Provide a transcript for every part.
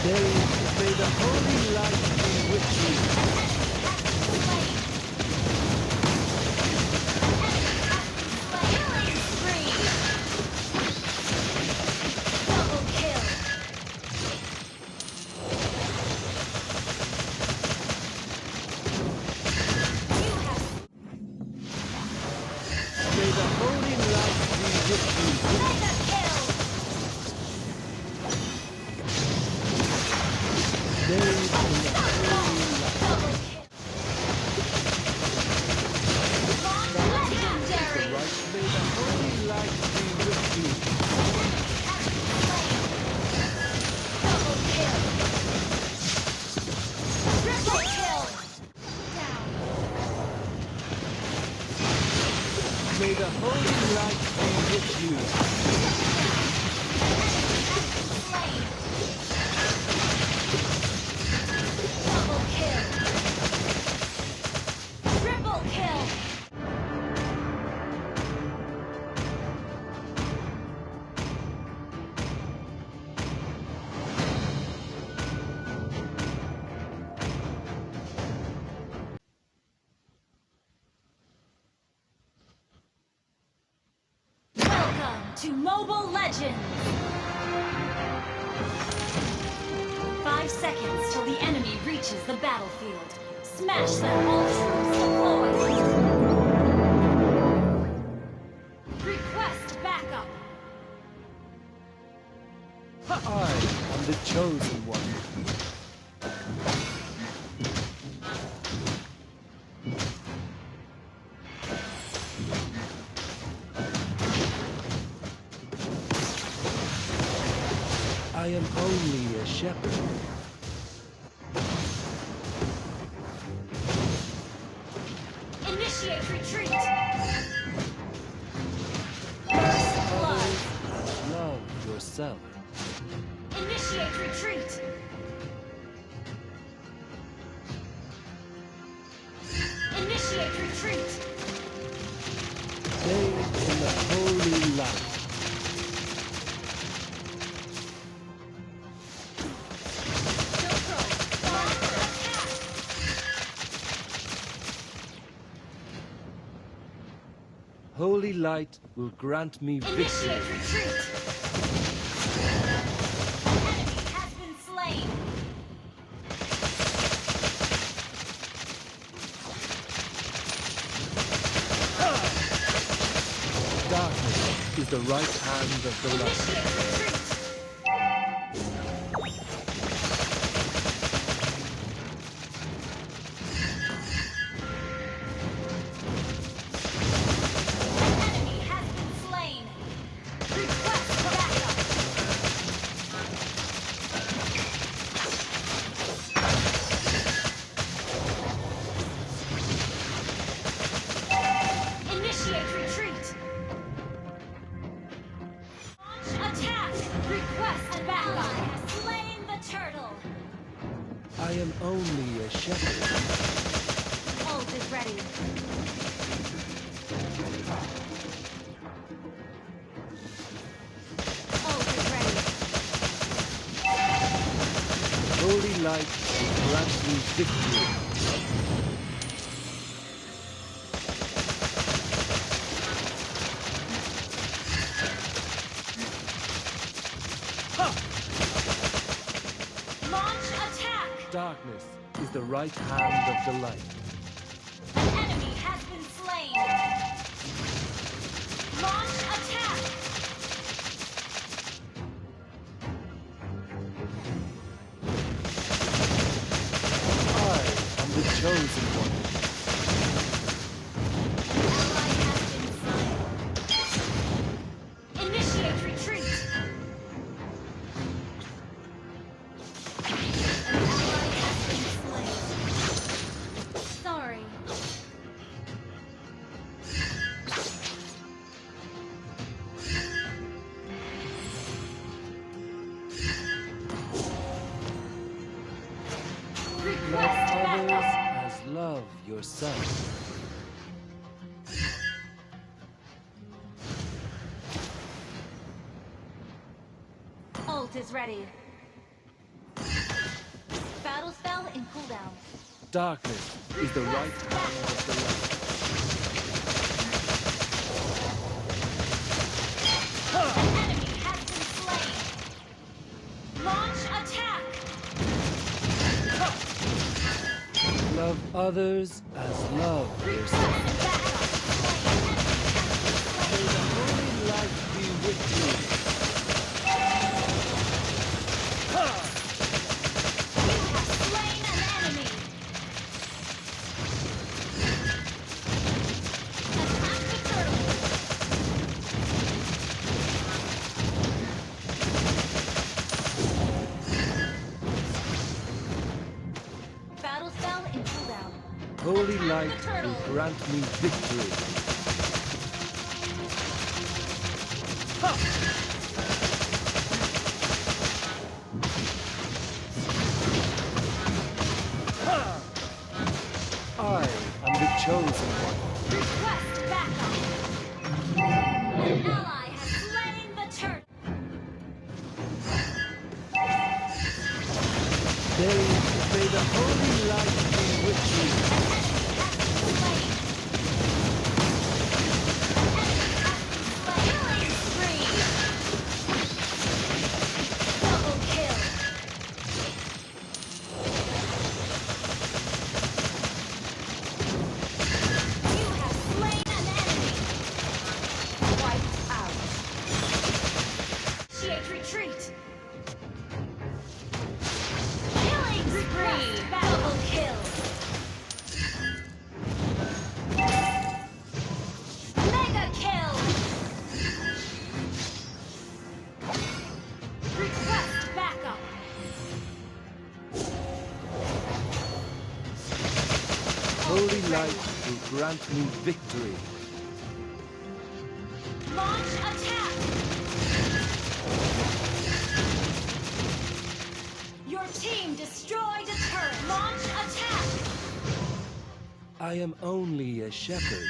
May the holy light be with you. May the holy light be with you. Bathe in the holy light. May the holy light be with you. May the holy light be with you. To Mobile Legends! 5 seconds till the enemy reaches the battlefield. Smash them, all troops deployed! Request backup! I am the chosen one. I am only a shepherd. Initiate retreat! First blood! Love yourself. Initiate retreat! Initiate retreat! Bathe in the holy light. Holy light will grant me victory. Initiate retreat! Enemy has been slain! Darkness is the right hand of the light. Initiate retreat! Enemy has been slain! Request backup! Initiate retreat! Launch attack! Request backup! Slain the turtle! I am only a shepherd. Ult is ready. Ult is ready. Holy light will grant me victory. Launch attack! Darkness is the right hand of the light. An enemy has been slain. Launch attack! I am the chosen one. Ally has been slain. Initiate retreat! An ally has been slain. Sorry. Love Request others backup! as love yourself. Ult is ready. Battle spell in cooldown. Darkness is the right hand of the light. An enemy has been slain. Launch attack. Love others as love yourself. May the holy light be with you. You have slain an enemy. Attack the turtle. Battle spell in cooldown. Holy Attack light the turtle. will grant me victory. I am the chosen one. Request backup. An ally has slain the turtle. May the holy light be with you. Killing spree. Double kill. You have slain an enemy. Wiped out. Initiate retreat. Killing spree. Double kill. Mega kill. Request backup. Holy light will grant me victory. Launch attack. Your team destroyed a turret. Launch attack. I am only a shepherd.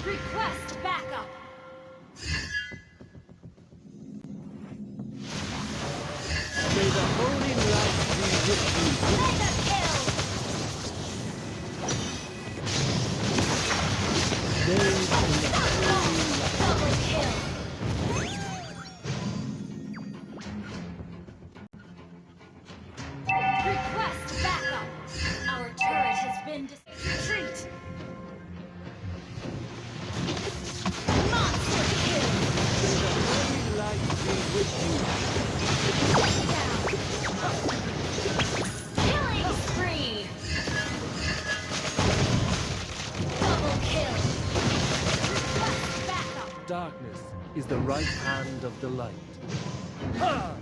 Request backup. May the holy light be with you. Mega kill. Bathe in the holy light. Double kill. Request backup. Our turret has been retreat. Monster kill. May the holy light be with you. Down. Killing spree. Double kill. Request backup. Darkness is the right hand of the light. Ha!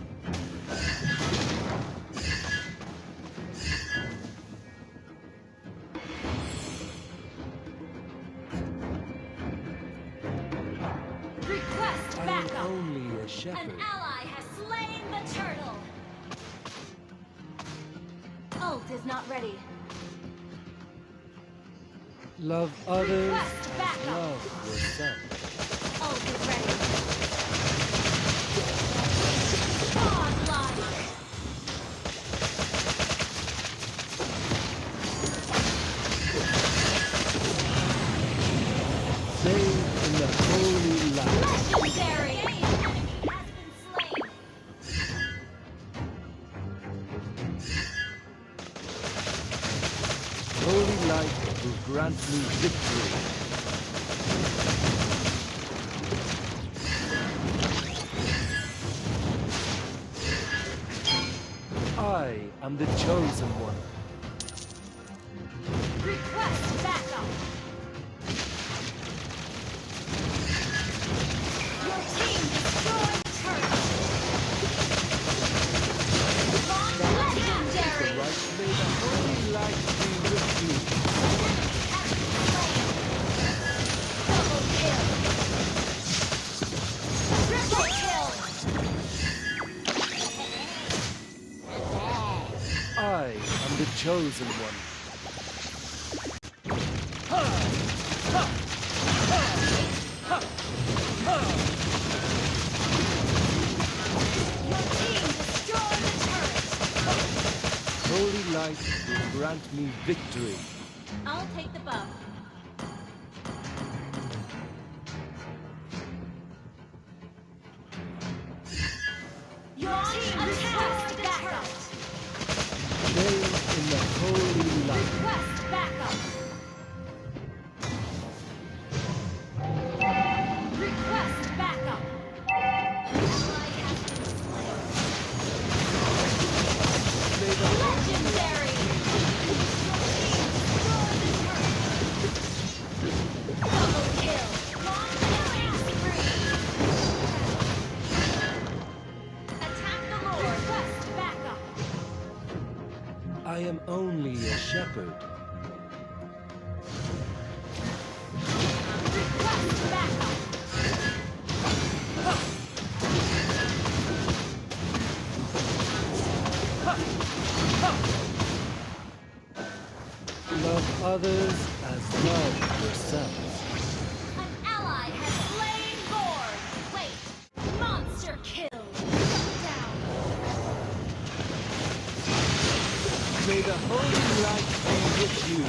Request I am backup. only a An shepherd. ally has slain the turtle. Ult is not ready. Love others Request as backup. love yourself. Ult is ready. Godlike. Bathe in the holy light. Legendary. An enemy has been slain. Holy light will grant me victory. I am the chosen one. Request backup. Your team destroyed the turret. Legendary. Right, may the holy light be with you. Double kill. Triple kill. I am the chosen one. Your team destroyed the light will grant me victory. I'll take the buff. Your team request backup. Stay in the holy light. Request backup. Request backup. Ally has been slain. May the Legendary. Double kill. Long killing spree. Attack the Lord. Request backup. I am only a shepherd. Request backup. Love others as love yourself. An ally has slain Lord. Wait. Monster kill. Down. May the holy light be with you.